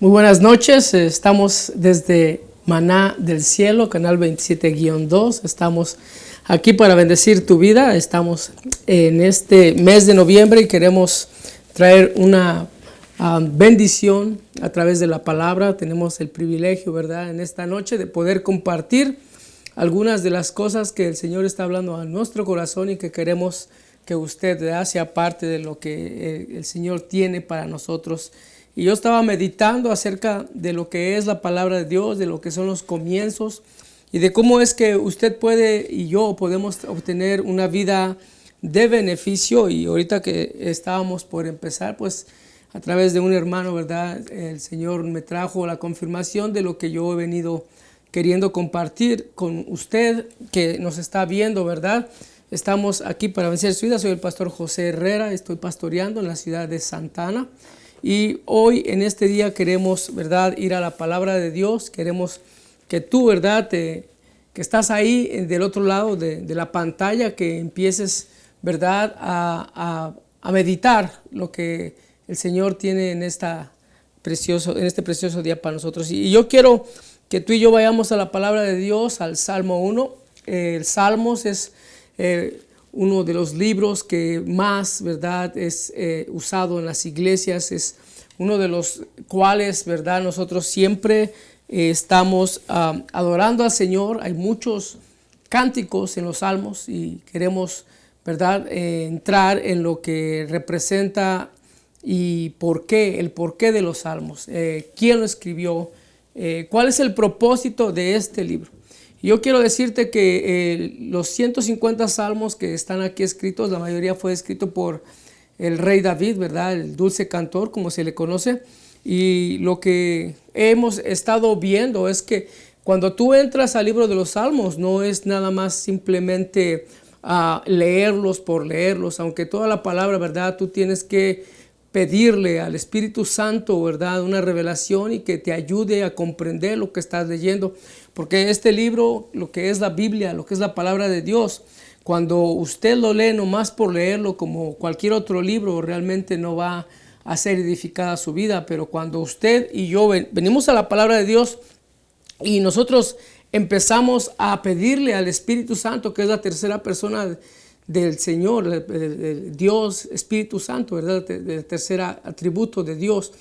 Muy buenas noches, estamos desde Maná del Cielo, canal 27-2, estamos aquí para bendecir tu vida, estamos en este mes de noviembre y queremos traer una bendición a través de la palabra. Tenemos el privilegio, ¿verdad?, en esta noche de poder compartir algunas de las cosas que el Señor está hablando a nuestro corazón y que queremos que usted sea parte de lo que el Señor tiene para nosotros. Y yo estaba meditando acerca de lo que es la palabra de Dios, de lo que son los comienzos y de cómo es que usted puede y yo podemos obtener una vida de beneficio. Y ahorita que estábamos por empezar, pues a través de un hermano, ¿verdad?, el Señor me trajo la confirmación de lo que yo he venido queriendo compartir con usted que nos está viendo, ¿verdad? Estamos aquí para vencer su vida. Soy el pastor José Herrera, estoy pastoreando en la ciudad de Santa Ana. Y hoy en este día queremos, ¿verdad?, ir a la palabra de Dios. Queremos que tú, ¿verdad?, que estás ahí del otro lado de la pantalla, que empieces, ¿verdad?, a meditar lo que el Señor tiene en este precioso día para nosotros. Y yo quiero que tú y yo vayamos a la palabra de Dios, al Salmo 1. El Salmos es uno de los libros que más, ¿verdad?, es usado en las iglesias, es uno de los cuales, ¿verdad?, nosotros siempre estamos adorando al Señor. Hay muchos cánticos en los salmos y queremos, ¿verdad?, entrar en lo que representa y el porqué de los salmos, quién lo escribió, cuál es el propósito de este libro. Yo quiero decirte que los 150 salmos que están aquí escritos, la mayoría fue escrito por el rey David, ¿verdad?, el dulce cantor, como se le conoce. Y lo que hemos estado viendo es que cuando tú entras al libro de los salmos, no es nada más simplemente leerlos por leerlos, aunque toda la palabra, ¿verdad?, tú tienes que pedirle al Espíritu Santo, ¿verdad?, una revelación y que te ayude a comprender lo que estás leyendo. Porque este libro, lo que es la Biblia, lo que es la palabra de Dios, cuando usted lo lee nomás por leerlo como cualquier otro libro, realmente no va a ser edificada su vida. Pero cuando usted y yo venimos a la palabra de Dios y nosotros empezamos a pedirle al Espíritu Santo, que es la tercera persona del Señor, el Dios Espíritu Santo, ¿verdad?, el tercer atributo de Dios.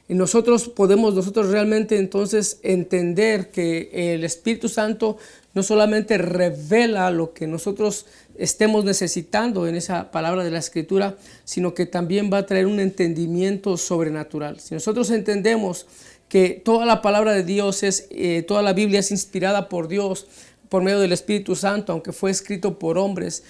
Y nosotros podemos realmente entonces entender que el Espíritu Santo no solamente revela lo que nosotros estemos necesitando en esa palabra de la Escritura, sino que también va a traer un entendimiento sobrenatural. Si nosotros entendemos que toda la palabra de Dios toda la Biblia es inspirada por Dios por medio del Espíritu Santo, aunque fue escrito por hombres,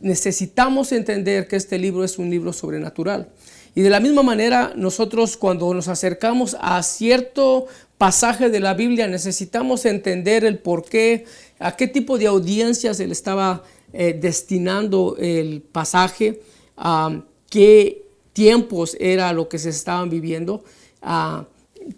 necesitamos entender que este libro es un libro sobrenatural. Y de la misma manera, nosotros cuando nos acercamos a cierto pasaje de la Biblia, necesitamos entender el por qué, a qué tipo de audiencia se le estaba destinando el pasaje, qué tiempos era lo que se estaban viviendo,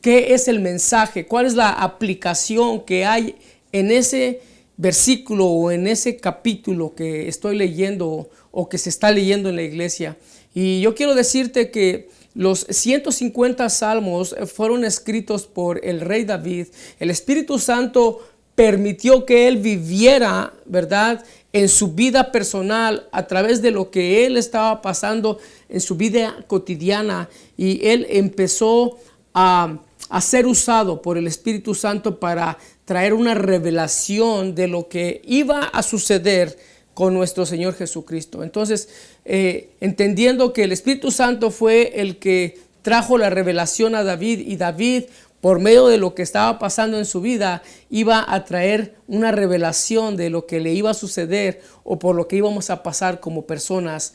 qué es el mensaje, cuál es la aplicación que hay en ese versículo o en ese capítulo que estoy leyendo o que se está leyendo en la iglesia. Y yo quiero decirte que los 150 salmos fueron escritos por el rey David. El Espíritu Santo permitió que él viviera, ¿verdad?, en su vida personal a través de lo que él estaba pasando en su vida cotidiana, y él empezó a ser usado por el Espíritu Santo para traer una revelación de lo que iba a suceder con nuestro Señor Jesucristo. Entonces, entendiendo que el Espíritu Santo fue el que trajo la revelación a David, y David, por medio de lo que estaba pasando en su vida, iba a traer una revelación de lo que le iba a suceder o por lo que íbamos a pasar como personas.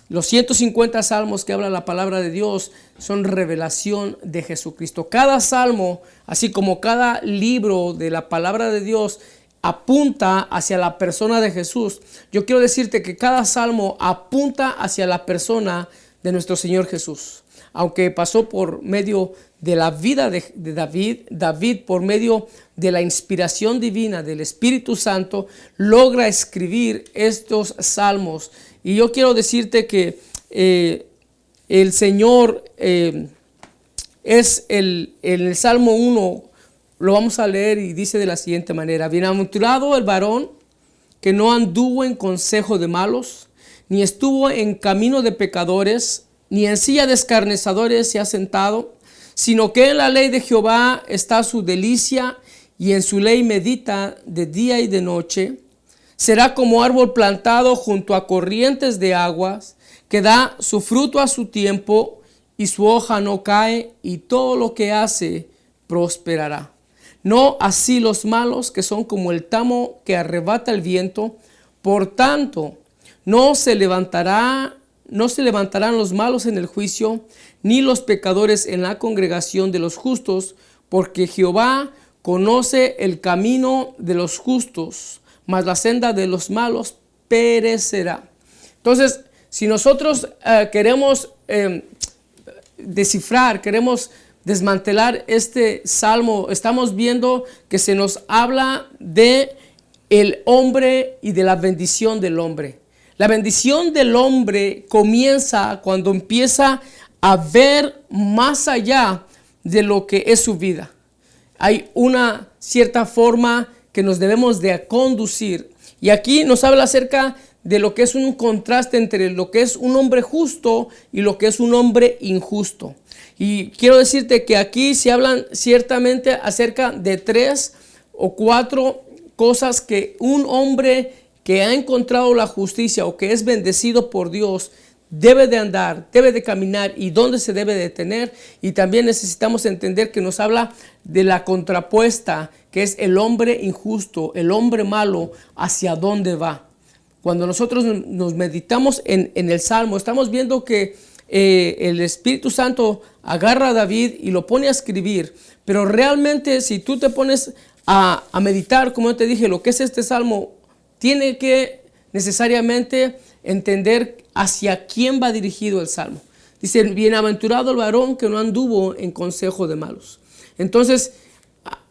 Los 150 salmos que habla la palabra de Dios son revelación de Jesucristo. Cada salmo, así como cada libro de la palabra de Dios, apunta hacia la persona de Jesús. Yo quiero decirte que cada salmo apunta hacia la persona de nuestro Señor Jesús. Aunque pasó por medio de la vida de David, por medio de la inspiración divina del Espíritu Santo, logra escribir estos salmos. Y yo quiero decirte que el Señor es en el Salmo 1, lo vamos a leer y dice de la siguiente manera: bienaventurado el varón que no anduvo en consejo de malos, ni estuvo en camino de pecadores, ni en silla de escarnecedores se ha sentado, sino que en la ley de Jehová está su delicia, y en su ley medita de día y de noche. Será como árbol plantado junto a corrientes de aguas, que da su fruto a su tiempo, y su hoja no cae, y todo lo que hace prosperará. No así los malos, que son como el tamo que arrebata el viento. Por tanto, no se levantarán los malos en el juicio, ni los pecadores en la congregación de los justos, porque Jehová conoce el camino de los justos, mas la senda de los malos perecerá. Entonces, si nosotros queremos descifrar, queremos desmantelar este salmo, estamos viendo que se nos habla de el hombre y de la bendición del hombre. La bendición del hombre comienza cuando empieza a ver más allá de lo que es su vida. Hay una cierta forma que nos debemos de conducir. Y aquí nos habla acerca de lo que es un contraste entre lo que es un hombre justo y lo que es un hombre injusto. Y quiero decirte que aquí se hablan ciertamente acerca de 3 o 4 cosas que un hombre que ha encontrado la justicia o que es bendecido por Dios debe de andar, debe de caminar y dónde se debe de detener. Y también necesitamos entender que nos habla de la contrapuesta, que es el hombre injusto, el hombre malo, hacia dónde va. Cuando nosotros nos meditamos en el Salmo, estamos viendo que el Espíritu Santo agarra a David y lo pone a escribir. Pero realmente, si tú te pones a meditar, como yo te dije, lo que es este Salmo, tiene que necesariamente entender hacia quién va dirigido el Salmo. Dice: bienaventurado el varón que no anduvo en consejo de malos. Entonces,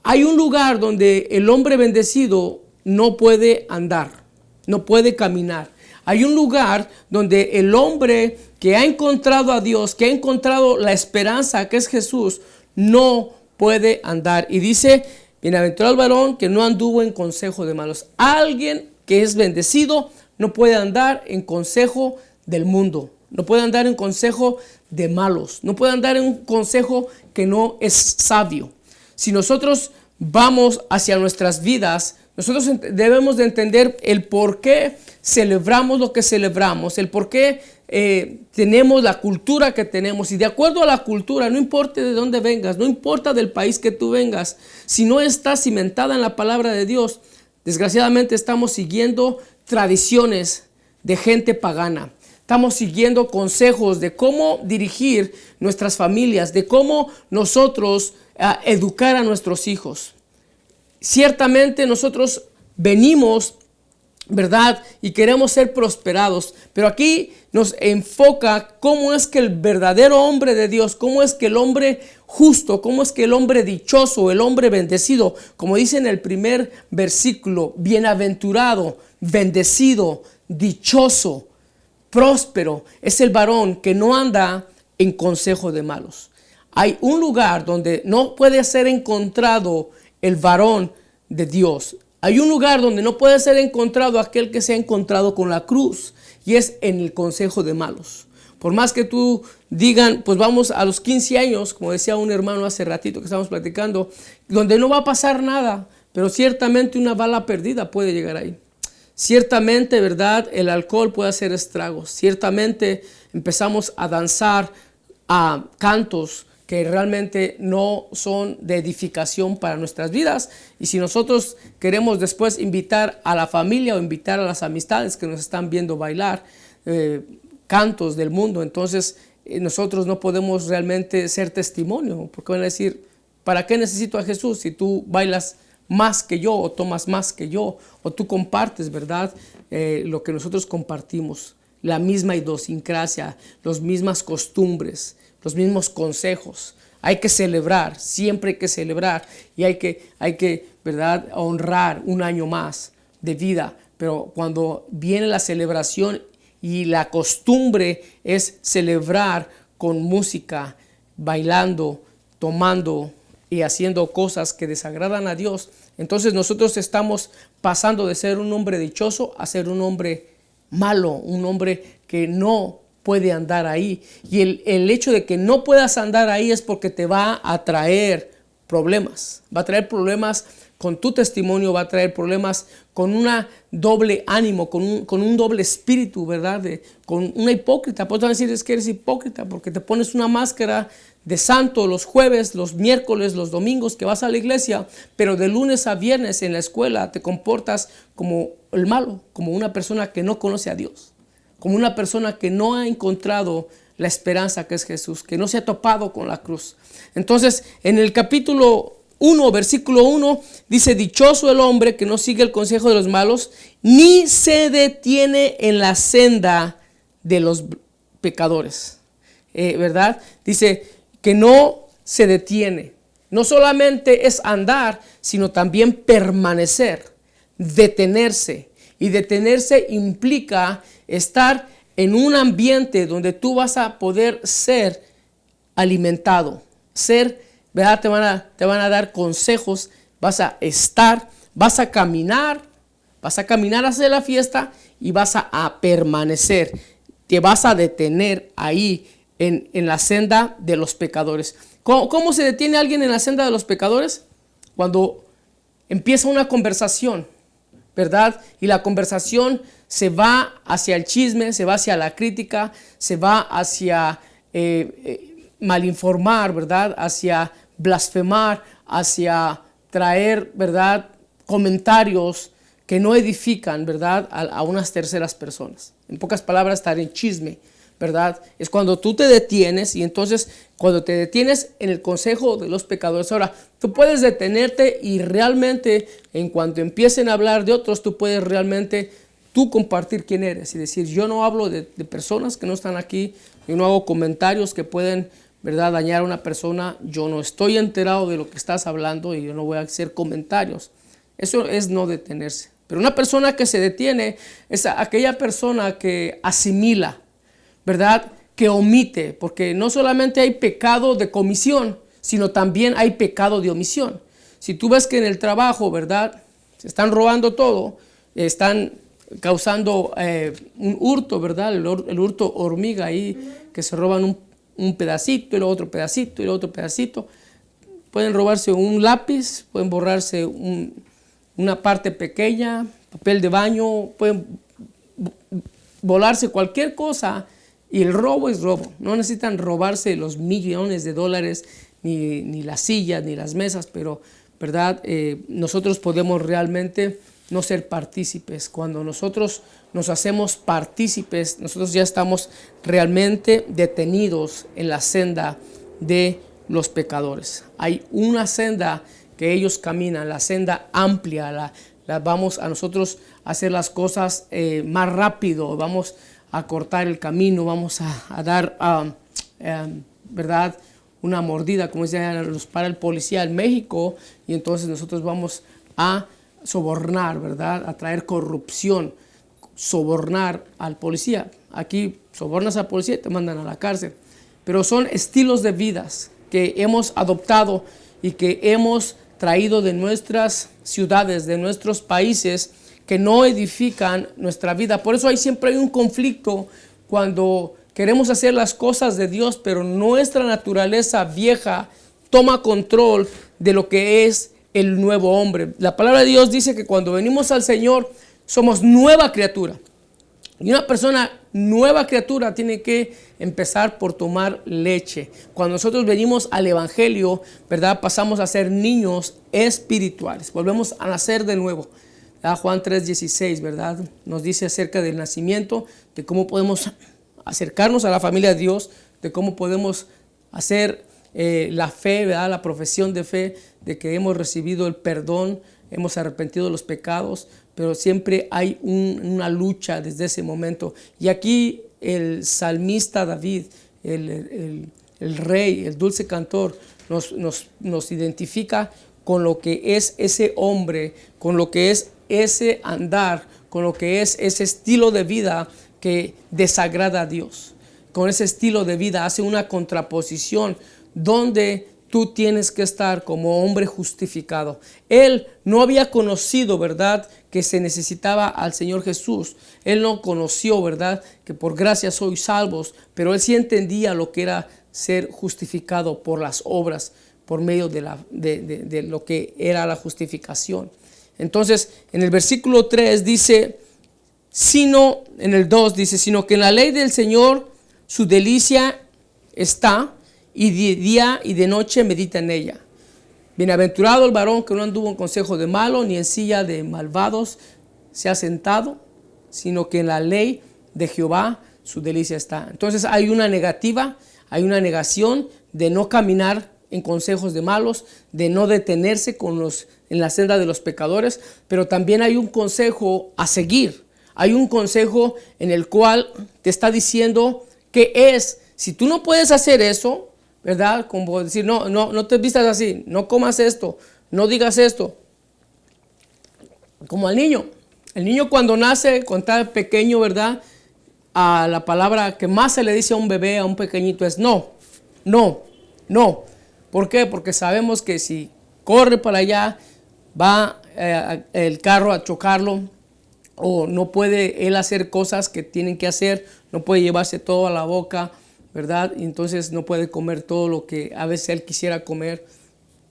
hay un lugar donde el hombre bendecido no puede andar, no puede caminar. Hay un lugar donde el hombre que ha encontrado a Dios, que ha encontrado la esperanza que es Jesús, no puede andar. Y dice: bienaventurado el varón que no anduvo en consejo de malos. Alguien que es bendecido no puede andar en consejo del mundo, no puede andar en consejo de malos, no puede andar en un consejo que no es sabio. Si nosotros vamos hacia nuestras vidas, nosotros debemos de entender el por qué celebramos lo que celebramos, el por qué tenemos la cultura que tenemos. Y de acuerdo a la cultura, no importa de dónde vengas, no importa del país que tú vengas, si no está cimentada en la palabra de Dios, desgraciadamente estamos siguiendo tradiciones de gente pagana. Estamos siguiendo consejos de cómo dirigir nuestras familias, de cómo nosotros educar a nuestros hijos. Ciertamente nosotros venimos, ¿verdad? Y queremos ser prosperados, pero aquí nos enfoca cómo es que el verdadero hombre de Dios, cómo es que el hombre justo, cómo es que el hombre dichoso, el hombre bendecido, como dice en el primer versículo, bienaventurado, bendecido, dichoso, próspero, es el varón que no anda en consejo de malos. Hay un lugar donde no puede ser encontrado el varón de Dios. Hay un lugar donde no puede ser encontrado aquel que se ha encontrado con la cruz, y es en el consejo de malos. Por más que tú digan, pues vamos a los 15 años, como decía un hermano hace ratito que estábamos platicando, donde no va a pasar nada, pero ciertamente una bala perdida puede llegar ahí. Ciertamente, ¿verdad? El alcohol puede hacer estragos. Ciertamente empezamos a danzar a cantos que realmente no son de edificación para nuestras vidas. Y si nosotros queremos después invitar a la familia o invitar a las amistades que nos están viendo bailar cantos del mundo, entonces nosotros no podemos realmente ser testimonio, porque van a decir, ¿para qué necesito a Jesús si tú bailas más que yo o tomas más que yo o tú compartes, ¿verdad? Lo que nosotros compartimos, la misma idiosincrasia, las mismas costumbres, los mismos consejos. Hay que celebrar, siempre hay que celebrar y hay que, ¿verdad?, honrar un año más de vida. Pero cuando viene la celebración y la costumbre es celebrar con música, bailando, tomando y haciendo cosas que desagradan a Dios, entonces nosotros estamos pasando de ser un hombre dichoso a ser un hombre malo, un hombre que no puede andar ahí. Y el hecho de que no puedas andar ahí es porque te va a traer problemas. Va a traer problemas con tu testimonio, va a traer problemas con una doble ánimo, con un doble espíritu, ¿verdad? Con una hipócrita. Puedes decir es que eres hipócrita porque te pones una máscara de santo los jueves, los miércoles, los domingos que vas a la iglesia, pero de lunes a viernes en la escuela te comportas como el malo, como una persona que no conoce a Dios, como una persona que no ha encontrado la esperanza que es Jesús, que no se ha topado con la cruz. Entonces, en el capítulo 1, versículo 1, dice: dichoso el hombre que no sigue el consejo de los malos, ni se detiene en la senda de los pecadores. ¿Verdad? Dice que no se detiene. No solamente es andar, sino también permanecer, detenerse. Y detenerse implica estar en un ambiente donde tú vas a poder ser alimentado, ¿verdad? Te van a dar consejos, vas a estar, vas a caminar hacia la fiesta y vas a permanecer, te vas a detener ahí en la senda de los pecadores. ¿Cómo se detiene alguien en la senda de los pecadores? Cuando empieza una conversación, ¿verdad? Y la conversación se va hacia el chisme, se va hacia la crítica, se va hacia malinformar, ¿verdad? Hacia blasfemar, hacia traer, ¿verdad? Comentarios que no edifican, ¿verdad? A unas terceras personas. En pocas palabras, estar en chisme, ¿verdad? Es cuando tú te detienes, y entonces cuando te detienes en el consejo de los pecadores. Ahora, tú puedes detenerte y realmente en cuanto empiecen a hablar de otros, tú puedes realmente tú compartir quién eres y decir: yo no hablo de personas que no están aquí, yo no hago comentarios que pueden, ¿verdad?, dañar a una persona, yo no estoy enterado de lo que estás hablando y yo no voy a hacer comentarios. Eso es no detenerse. Pero una persona que se detiene es aquella persona que asimila, ¿verdad?, que omite, porque no solamente hay pecado de comisión, sino también hay pecado de omisión. Si tú ves que en el trabajo, ¿verdad?, se están robando todo, están causando un hurto, ¿verdad?, el hurto hormiga ahí, que se roban un pedacito y luego otro pedacito y luego otro pedacito. Pueden robarse un lápiz, pueden borrarse una parte pequeña, papel de baño, pueden volarse cualquier cosa. Y el robo es robo. No necesitan robarse los millones de dólares, ni las sillas, ni las mesas, pero, ¿verdad? Nosotros podemos realmente no ser partícipes. Cuando nosotros nos hacemos partícipes, nosotros ya estamos realmente detenidos en la senda de los pecadores. Hay una senda que ellos caminan, la senda amplia, vamos a nosotros a hacer las cosas más rápido, vamos a cortar el camino, vamos a dar, ¿verdad?, una mordida, como nos para el policía en México, y entonces nosotros vamos a sobornar, ¿verdad?, a traer corrupción, sobornar al policía. Aquí sobornas al policía y te mandan a la cárcel. Pero son estilos de vidas que hemos adoptado y que hemos traído de nuestras ciudades, de nuestros países, que no edifican nuestra vida. Por eso siempre hay un conflicto cuando queremos hacer las cosas de Dios, pero nuestra naturaleza vieja toma control de lo que es el nuevo hombre. La palabra de Dios dice que cuando venimos al Señor somos nueva criatura. Y una persona nueva criatura tiene que empezar por tomar leche. Cuando nosotros venimos al Evangelio, ¿verdad?, pasamos a ser niños espirituales. Volvemos a nacer de nuevo. Juan 3:16, ¿verdad?, nos dice acerca del nacimiento, de cómo podemos acercarnos a la familia de Dios, de cómo podemos hacer la fe, ¿verdad?, la profesión de fe, de que hemos recibido el perdón, hemos arrepentido de los pecados, pero siempre hay una lucha desde ese momento. Y aquí el salmista David, el rey, el dulce cantor, nos identifica con lo que es ese hombre, con lo que es ese andar, con lo que es ese estilo de vida que desagrada a Dios. Con ese estilo de vida hace una contraposición donde tú tienes que estar como hombre justificado. Él no había conocido, ¿verdad?, que se necesitaba al Señor Jesús. Él no conoció, ¿verdad?, que por gracia sois salvos, pero él sí entendía lo que era ser justificado por las obras, por medio de lo que era la justificación. Entonces, en el versículo 3 dice, en el 2 dice, sino que en la ley del Señor su delicia está, y de día y de noche medita en ella. Bienaventurado el varón que no anduvo en consejo de malo, ni en silla de malvados se ha sentado, sino que en la ley de Jehová su delicia está. Entonces hay una negativa, hay una negación de no caminar en consejos de malos, de no detenerse en la senda de los pecadores, pero también hay un consejo a seguir. Hay un consejo en el cual te está diciendo que si tú no puedes hacer eso, ¿verdad? Como decir, no te vistas así, no comas esto, no digas esto. Como al niño. El niño cuando nace, cuando está pequeño, ¿verdad? La palabra que más se le dice a un bebé, a un pequeñito es no. ¿Por qué? Porque sabemos que si corre para allá, va el carro a chocarlo, o no puede él hacer cosas que tienen que hacer, no puede llevarse todo a la boca, ¿verdad? Y entonces no puede comer todo lo que a veces él quisiera comer.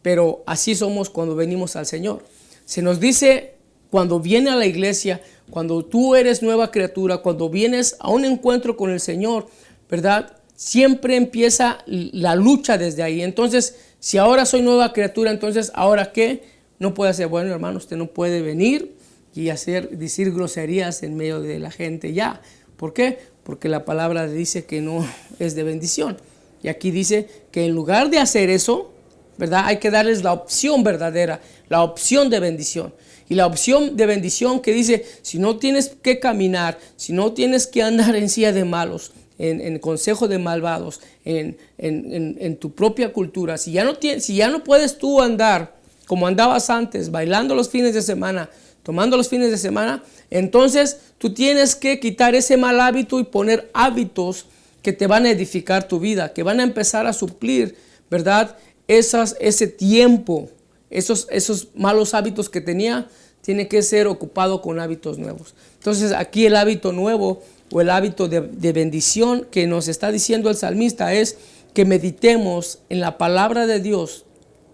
Pero así somos cuando venimos al Señor. Se nos dice cuando viene a la iglesia, cuando tú eres nueva criatura, cuando vienes a un encuentro con el Señor, ¿verdad? Siempre empieza la lucha desde ahí. Entonces, si ahora soy nueva criatura, entonces, ¿ahora qué? No puede hacer, bueno, hermano, usted no puede venir y decir groserías en medio de la gente ya. ¿Por qué? Porque la palabra dice que no es de bendición. Y aquí dice que en lugar de hacer eso, ¿verdad?, hay que darles la opción verdadera, la opción de bendición. Y la opción de bendición que dice, si no tienes que caminar, si no tienes que andar en silla de malos, en consejo de malvados, en tu propia cultura, si ya no puedes tú andar como andabas antes, bailando los fines de semana, tomando los fines de semana, entonces tú tienes que quitar ese mal hábito y poner hábitos que te van a edificar tu vida, que van a empezar a suplir, ¿verdad?, ese tiempo, esos malos hábitos que tenía, tiene que ser ocupado con hábitos nuevos. Entonces aquí el hábito nuevo o el hábito de bendición que nos está diciendo el salmista es que meditemos en la palabra de Dios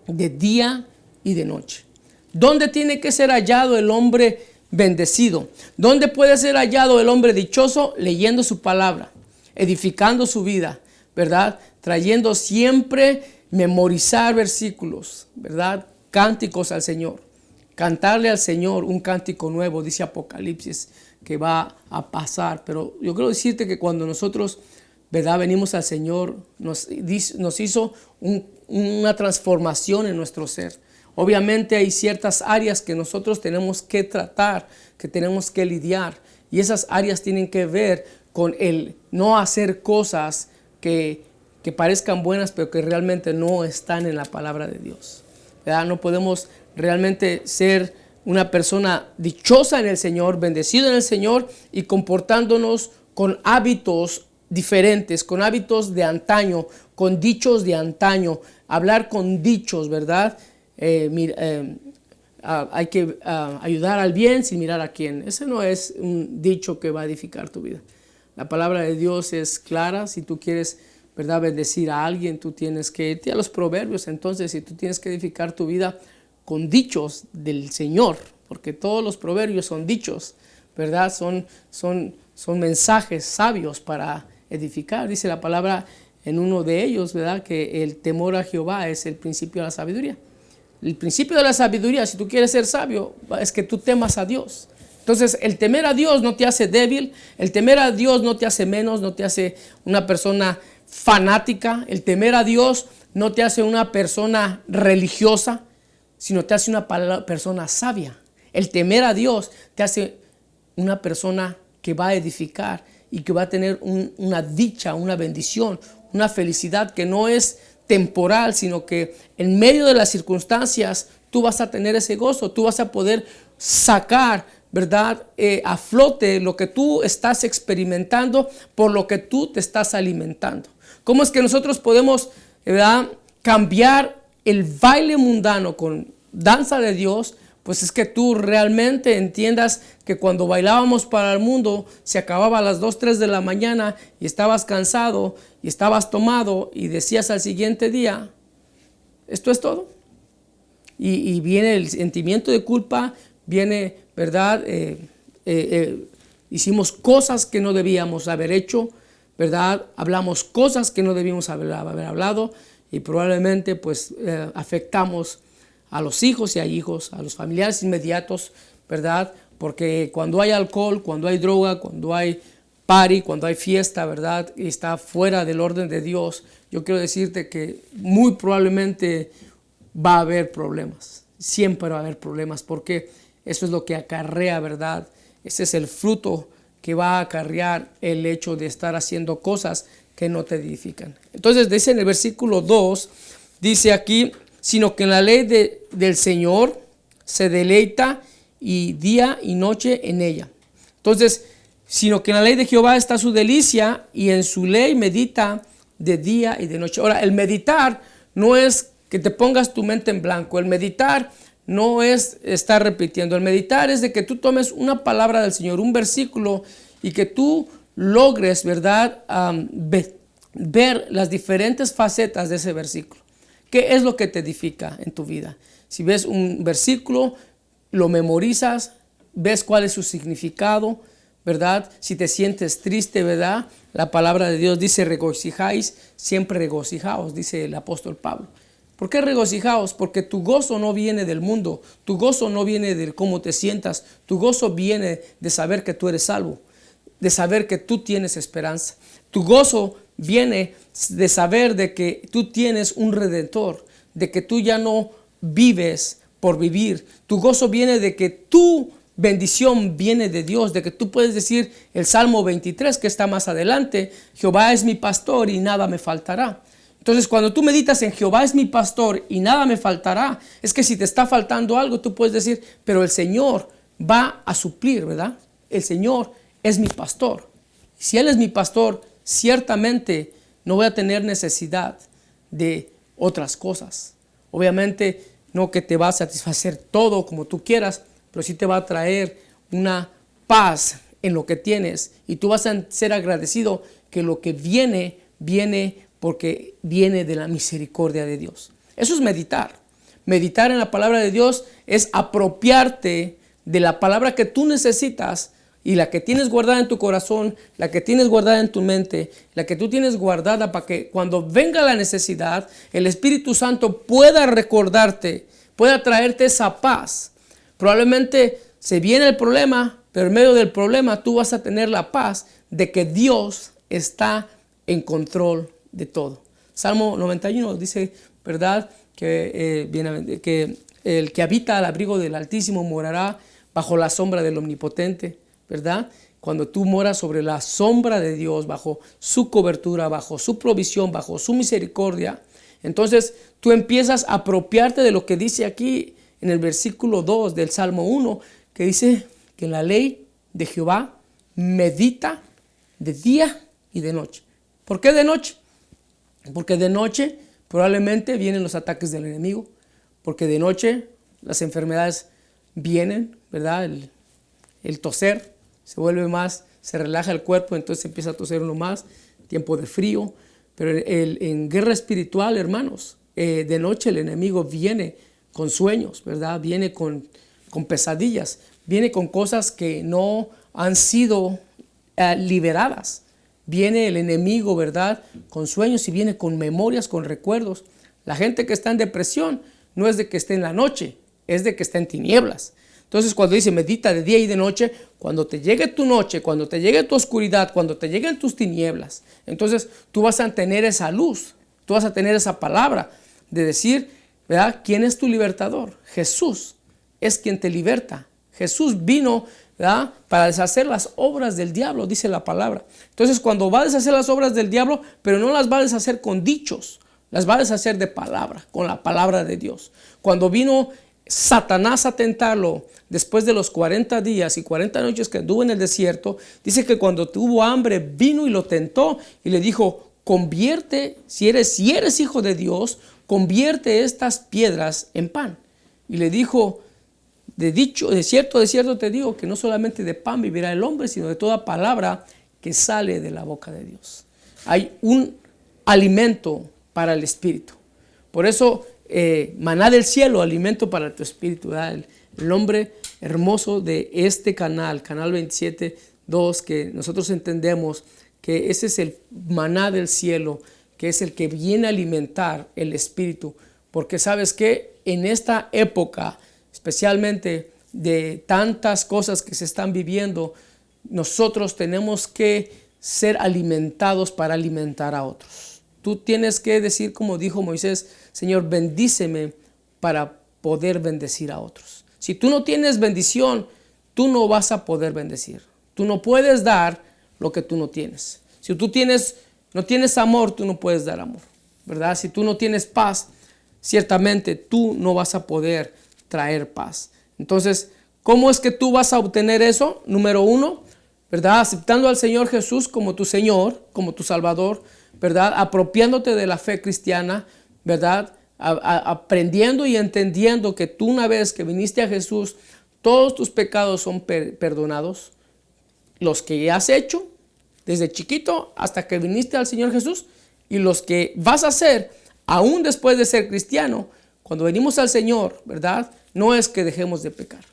de día y de noche. ¿Dónde tiene que ser hallado el hombre bendecido? ¿Dónde puede ser hallado el hombre dichoso? Leyendo su palabra, edificando su vida, ¿verdad? Trayendo siempre, memorizar versículos, ¿verdad? Cánticos al Señor. Cantarle al Señor un cántico nuevo, dice Apocalipsis, que va a pasar. Pero yo quiero decirte que cuando nosotros, ¿verdad?, venimos al Señor, nos hizo una transformación en nuestro ser. Obviamente hay ciertas áreas que nosotros tenemos que tratar, que tenemos que lidiar. Y esas áreas tienen que ver con el no hacer cosas que parezcan buenas, pero que realmente no están en la palabra de Dios, ¿verdad? No podemos realmente ser una persona dichosa en el Señor, bendecida en el Señor y comportándonos con hábitos diferentes, con hábitos de antaño, con dichos de antaño, hablar con dichos, ¿verdad? Hay que ayudar al bien sin mirar a quién. Ese no es un dicho que va a edificar tu vida. La palabra de Dios es clara. Si tú quieres, ¿verdad?, bendecir a alguien, tú tienes que irte a los proverbios. Entonces, si tú tienes que edificar tu vida con dichos del Señor, porque todos los proverbios son dichos, ¿verdad? Son mensajes sabios para edificar. Dice la palabra en uno de ellos, ¿verdad?, que el temor a Jehová es el principio de la sabiduría. El principio de la sabiduría, si tú quieres ser sabio, es que tú temas a Dios. Entonces, el temer a Dios no te hace débil, el temer a Dios no te hace menos, no te hace una persona fanática, el temer a Dios no te hace una persona religiosa, sino te hace una persona sabia. El temer a Dios te hace una persona que va a edificar y que va a tener una dicha, una bendición, una felicidad que no es temporal, sino que en medio de las circunstancias tú vas a tener ese gozo, tú vas a poder sacar, ¿verdad?, a flote lo que tú estás experimentando por lo que tú te estás alimentando. ¿Cómo es que nosotros podemos, ¿verdad?, cambiar el baile mundano con danza de Dios, pues es que tú realmente entiendas que cuando bailábamos para el mundo se acababa a las 2, 3 de la mañana y estabas cansado y estabas tomado y decías al siguiente día, esto es todo. Y viene el sentimiento de culpa, viene, ¿verdad? Hicimos cosas que no debíamos haber hecho, ¿verdad? Hablamos cosas que no debíamos haber hablado y probablemente pues afectamos a los hijos y a hijos, a los familiares inmediatos, ¿verdad? Porque cuando hay alcohol, cuando hay droga, cuando hay party, cuando hay fiesta, ¿verdad? Y está fuera del orden de Dios, yo quiero decirte que muy probablemente va a haber problemas. Siempre va a haber problemas porque eso es lo que acarrea, ¿verdad? Ese es el fruto que va a acarrear el hecho de estar haciendo cosas que no te edifican. Entonces dice en el versículo 2, dice aquí, sino que en la ley del Señor se deleita y día y noche en ella. Entonces, sino que en la ley de Jehová está su delicia y en su ley medita de día y de noche. Ahora, el meditar no es que te pongas tu mente en blanco. El meditar no es estar repitiendo. El meditar es de que tú tomes una palabra del Señor, un versículo, y que tú logres, ¿verdad? Ver las diferentes facetas de ese versículo. ¿Qué es lo que te edifica en tu vida? Si ves un versículo, lo memorizas, ves cuál es su significado, ¿verdad? Si te sientes triste, ¿verdad? La palabra de Dios dice, regocijáis, siempre regocijaos, dice el apóstol Pablo. ¿Por qué regocijaos? Porque tu gozo no viene del mundo, tu gozo no viene de cómo te sientas, tu gozo viene de saber que tú eres salvo, de saber que tú tienes esperanza. Tu gozo viene de saber de que tú tienes un redentor, de que tú ya no vives por vivir. Tu gozo viene de que tu bendición viene de Dios, de que tú puedes decir el Salmo 23 que está más adelante, Jehová es mi pastor y nada me faltará. Entonces cuando tú meditas en Jehová es mi pastor y nada me faltará, es que si te está faltando algo tú puedes decir, pero el Señor va a suplir, ¿verdad? El Señor es mi pastor. Si Él es mi pastor, ciertamente no voy a tener necesidad de otras cosas. Obviamente no que te va a satisfacer todo como tú quieras, pero sí te va a traer una paz en lo que tienes y tú vas a ser agradecido que lo que viene porque viene de la misericordia de Dios. Eso es meditar. Meditar en la palabra de Dios es apropiarte de la palabra que tú necesitas y la que tienes guardada en tu corazón, la que tienes guardada en tu mente, la que tú tienes guardada para que cuando venga la necesidad, el Espíritu Santo pueda recordarte, pueda traerte esa paz. Probablemente se viene el problema, pero en medio del problema tú vas a tener la paz de que Dios está en control de todo. Salmo 91 dice, ¿verdad? Que el que habita al abrigo del Altísimo morará bajo la sombra del Omnipotente, ¿verdad? Cuando tú moras sobre la sombra de Dios, bajo su cobertura, bajo su provisión, bajo su misericordia, entonces tú empiezas a apropiarte de lo que dice aquí en el versículo 2 del Salmo 1, que dice que en la ley de Jehová medita de día y de noche. ¿Por qué de noche? Porque de noche probablemente vienen los ataques del enemigo, porque de noche las enfermedades vienen, ¿verdad? El toser se vuelve más, se relaja el cuerpo, entonces empieza a toser uno más, tiempo de frío. Pero en guerra espiritual, hermanos, de noche el enemigo viene con sueños, ¿verdad? Viene con pesadillas, viene con cosas que no han sido liberadas. Viene el enemigo, ¿verdad? Con sueños y viene con memorias, con recuerdos. La gente que está en depresión no es de que esté en la noche, es de que está en tinieblas. Entonces cuando dice medita de día y de noche, cuando te llegue tu noche, cuando te llegue tu oscuridad, cuando te lleguen tus tinieblas, entonces tú vas a tener esa luz, tú vas a tener esa palabra de decir, ¿verdad? ¿Quién es tu libertador? Jesús es quien te liberta. Jesús vino, ¿verdad? Para deshacer las obras del diablo, dice la palabra. Entonces cuando va a deshacer las obras del diablo, pero no las va a deshacer con dichos, las va a deshacer de palabra, con la palabra de Dios. Cuando vino Satanás a tentarlo después de los 40 días y 40 noches que anduvo en el desierto, dice que cuando tuvo hambre vino y lo tentó y le dijo, convierte, si eres hijo de Dios, convierte estas piedras en pan. Y le dijo, de cierto te digo que no solamente de pan vivirá el hombre, sino de toda palabra que sale de la boca de Dios. Hay un alimento para el espíritu. Por eso, maná del cielo, alimento para tu espíritu. El nombre hermoso de este canal 27.2, que nosotros entendemos que ese es el maná del cielo, que es el que viene a alimentar el espíritu. Porque sabes que en esta época, especialmente de tantas cosas que se están viviendo, nosotros tenemos que ser alimentados para alimentar a otros. Tú tienes que decir, como dijo Moisés, Señor, bendíceme para poder bendecir a otros. Si tú no tienes bendición, tú no vas a poder bendecir. Tú no puedes dar lo que tú no tienes. Si tú no tienes amor, tú no puedes dar amor, ¿verdad? Si tú no tienes paz, ciertamente tú no vas a poder traer paz. Entonces, ¿cómo es que tú vas a obtener eso? Número 1, ¿verdad? Aceptando al Señor Jesús como tu Señor, como tu Salvador, ¿verdad? Apropiándote de la fe cristiana, ¿verdad? Aprendiendo y entendiendo que tú, una vez que viniste a Jesús, todos tus pecados son perdonados. Los que ya has hecho desde chiquito hasta que viniste al Señor Jesús, y los que vas a hacer aún después de ser cristiano. Cuando venimos al Señor, ¿verdad? No es que dejemos de pecar.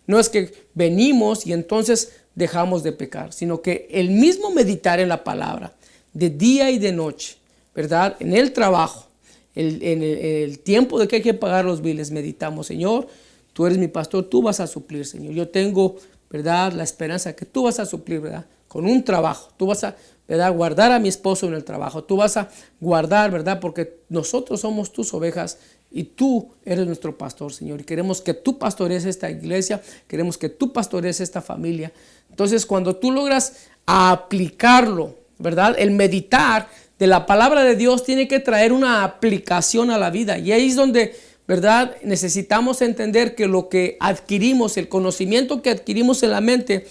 No es que venimos y entonces dejamos de pecar, sino que el mismo meditar en la palabra de día y de noche, ¿verdad? En el trabajo, en el tiempo de que hay que pagar los biles, meditamos, Señor, tú eres mi pastor, tú vas a suplir, Señor. Yo tengo, ¿verdad?, la esperanza que tú vas a suplir, ¿verdad?, con un trabajo. Tú vas a, ¿verdad?, guardar a mi esposo en el trabajo. Tú vas a guardar, ¿verdad?, porque nosotros somos tus ovejas y tú eres nuestro pastor, Señor. Y queremos que tú pastorees esta iglesia, queremos que tú pastorees esta familia. Entonces, cuando tú logras aplicarlo, ¿verdad?, el meditar de la palabra de Dios tiene que traer una aplicación a la vida. Y ahí es donde, ¿verdad?, necesitamos entender que lo que adquirimos, el conocimiento que adquirimos en la mente,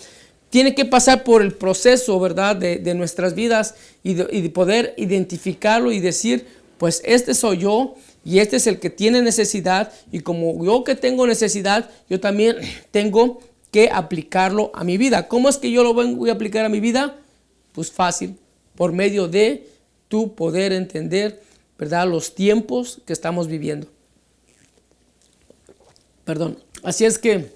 tiene que pasar por el proceso, ¿verdad?, de nuestras vidas y de poder identificarlo y decir, pues este soy yo y este es el que tiene necesidad, y como yo que tengo necesidad, yo también tengo que aplicarlo a mi vida. ¿Cómo es que yo lo voy a aplicar a mi vida? Pues fácil, por medio de tu poder entender, ¿verdad?, los tiempos que estamos viviendo. Perdón. Así es que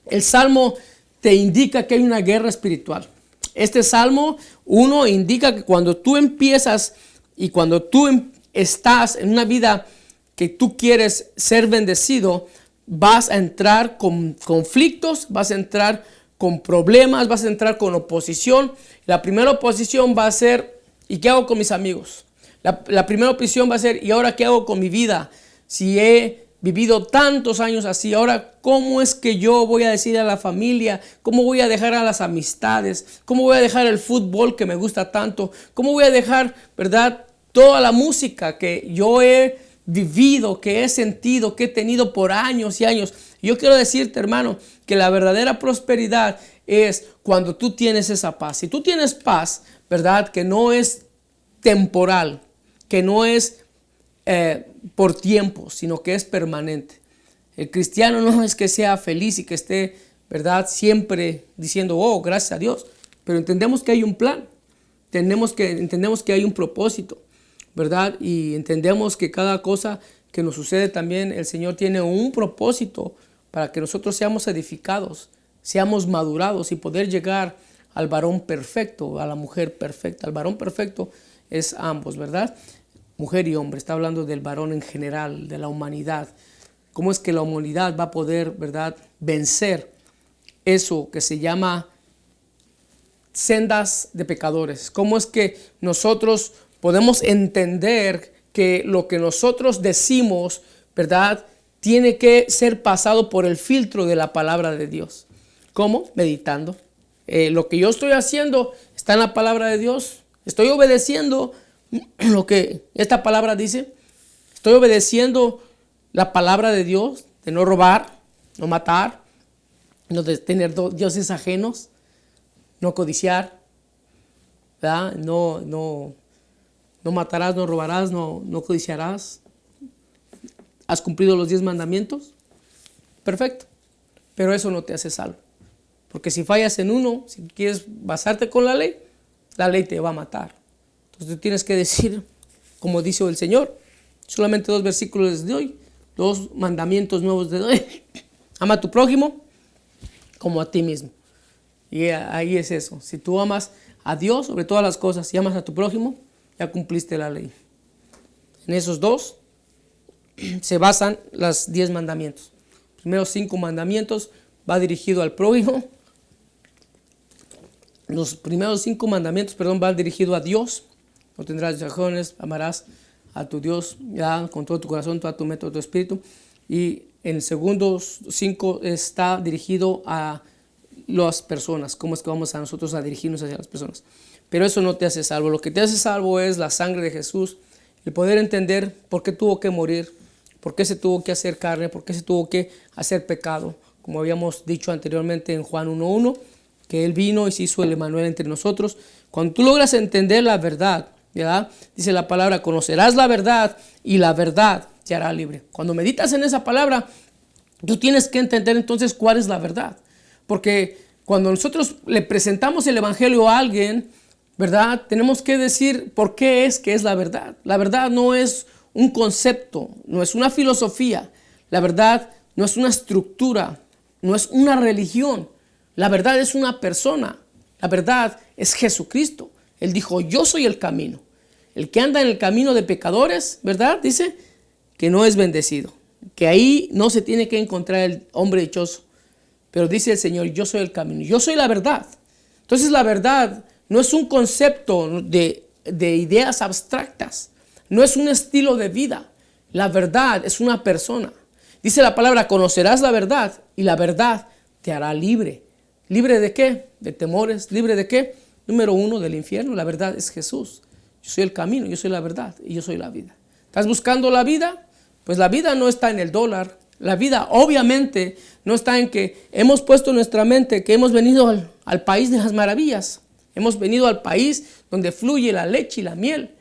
el Salmo te indica que hay una guerra espiritual. Este Salmo 1 indica que cuando tú empiezas y cuando tú estás en una vida que tú quieres ser bendecido, vas a entrar con conflictos, vas a entrar con problemas, vas a entrar con oposición. La primera oposición va a ser, ¿y qué hago con mis amigos? La primera oposición va a ser, ¿y ahora qué hago con mi vida? Si he vivido tantos años así, ahora ¿cómo es que yo voy a decir a la familia? ¿Cómo voy a dejar a las amistades? ¿Cómo voy a dejar el fútbol que me gusta tanto? ¿Cómo voy a dejar, verdad, toda la música que yo he vivido, que he sentido, que he tenido por años y años? Yo quiero decirte, hermano, que la verdadera prosperidad es cuando tú tienes esa paz. Si tú tienes paz, verdad, que no es temporal, que no es por tiempo, sino que es permanente. El cristiano no es que sea feliz y que esté, ¿verdad?, siempre diciendo, oh, gracias a Dios, pero entendemos que hay un plan, entendemos que hay un propósito, ¿verdad? Y entendemos que cada cosa que nos sucede también, el Señor tiene un propósito para que nosotros seamos edificados, seamos madurados y poder llegar al varón perfecto, a la mujer perfecta. El varón perfecto es ambos, ¿verdad?, mujer y hombre. Está hablando del varón en general, de la humanidad. ¿Cómo es que la humanidad va a poder, verdad, vencer eso que se llama sendas de pecadores? ¿Cómo es que nosotros podemos entender que lo que nosotros decimos, verdad, tiene que ser pasado por el filtro de la palabra de Dios? ¿Cómo? Meditando. Lo que yo estoy haciendo está en la palabra de Dios. Estoy obedeciendo lo que esta palabra dice. Estoy obedeciendo la palabra de Dios, de no robar, no matar, no de tener dioses ajenos, no codiciar, ¿verdad? No no matarás, no robarás, no codiciarás. ¿Has cumplido los 10 mandamientos? Perfecto. Pero eso no te hace salvo. Porque si fallas en uno, si quieres basarte con la ley te va a matar. Entonces tú tienes que decir, como dice el Señor, solamente 2 versículos les doy, 2 mandamientos nuevos les doy. Ama a tu prójimo como a ti mismo. Y ahí es eso. Si tú amas a Dios sobre todas las cosas y amas a tu prójimo, ya cumpliste la ley. En esos 2 se basan los 10 mandamientos. Los primeros 5 mandamientos va dirigido al prójimo. Los primeros 5 mandamientos, van dirigidos a Dios. No tendrás distracciones, amarás a tu Dios ya con todo tu corazón, toda tu mente, todo tu espíritu. Y en el segundo 5 está dirigido a las personas. ¿Cómo es que vamos a nosotros a dirigirnos hacia las personas? Pero eso no te hace salvo. Lo que te hace salvo es la sangre de Jesús, el poder entender por qué tuvo que morir, por qué se tuvo que hacer carne, por qué se tuvo que hacer pecado. Como habíamos dicho anteriormente en Juan 1:1, que Él vino y se hizo el Emmanuel entre nosotros. Cuando tú logras entender la verdad, ¿verdad? Dice la palabra, conocerás la verdad y la verdad te hará libre. Cuando meditas en esa palabra, tú tienes que entender entonces cuál es la verdad. Porque cuando nosotros le presentamos el evangelio a alguien, ¿verdad? Tenemos que decir por qué es que es la verdad. La verdad no es un concepto, no es una filosofía. La verdad no es una estructura, no es una religión. La verdad es una persona. La verdad es Jesucristo. Él dijo, yo soy el camino. El que anda en el camino de pecadores, ¿verdad? Dice que no es bendecido. Que ahí no se tiene que encontrar el hombre dichoso. Pero dice el Señor, yo soy el camino. Yo soy la verdad. Entonces la verdad no es un concepto de ideas abstractas. No es un estilo de vida. La verdad es una persona. Dice la palabra, conocerás la verdad y la verdad te hará libre. ¿Libre de qué? De temores. ¿Libre de qué? Número 1, del infierno. La verdad es Jesús. Yo soy el camino, yo soy la verdad y yo soy la vida. ¿Estás buscando la vida? Pues la vida no está en el dólar. La vida obviamente no está en que hemos puesto en nuestra mente que hemos venido al país de las maravillas. Hemos venido al país donde fluye la leche y la miel,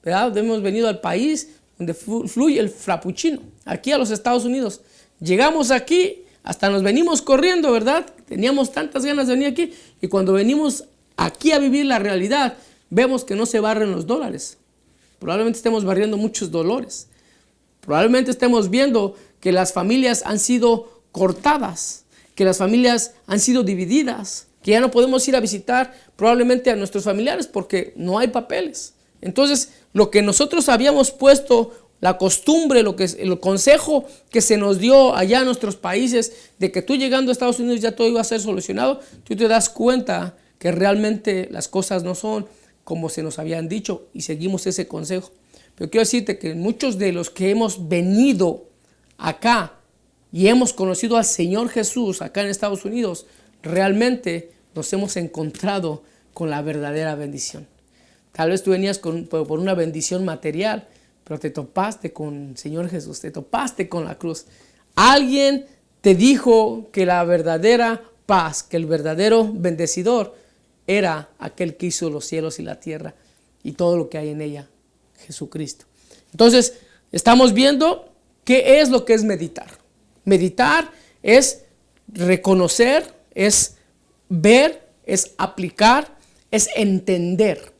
¿verdad? Hemos venido al país donde fluye el frappuccino. Aquí a los Estados Unidos. Llegamos aquí, hasta nos venimos corriendo, ¿verdad? Teníamos tantas ganas de venir aquí. Y cuando venimos aquí a vivir la realidad, vemos que no se barren los dólares. Probablemente estemos barriendo muchos dolores. Probablemente estemos viendo que las familias han sido cortadas, que las familias han sido divididas, que ya no podemos ir a visitar probablemente a nuestros familiares porque no hay papeles. Entonces, lo que nosotros habíamos puesto, la costumbre, el consejo que se nos dio allá en nuestros países, de que tú llegando a Estados Unidos ya todo iba a ser solucionado, tú te das cuenta que realmente las cosas no son como se nos habían dicho y seguimos ese consejo. Pero quiero decirte que muchos de los que hemos venido acá y hemos conocido al Señor Jesús acá en Estados Unidos, realmente nos hemos encontrado con la verdadera bendición. Tal vez tú venías por una bendición material, pero te topaste con el Señor Jesús, te topaste con la cruz. Alguien te dijo que la verdadera paz, que el verdadero bendecidor era aquel que hizo los cielos y la tierra y todo lo que hay en ella, Jesucristo. Entonces, estamos viendo qué es lo que es meditar. Meditar es reconocer, es ver, es aplicar, es entender.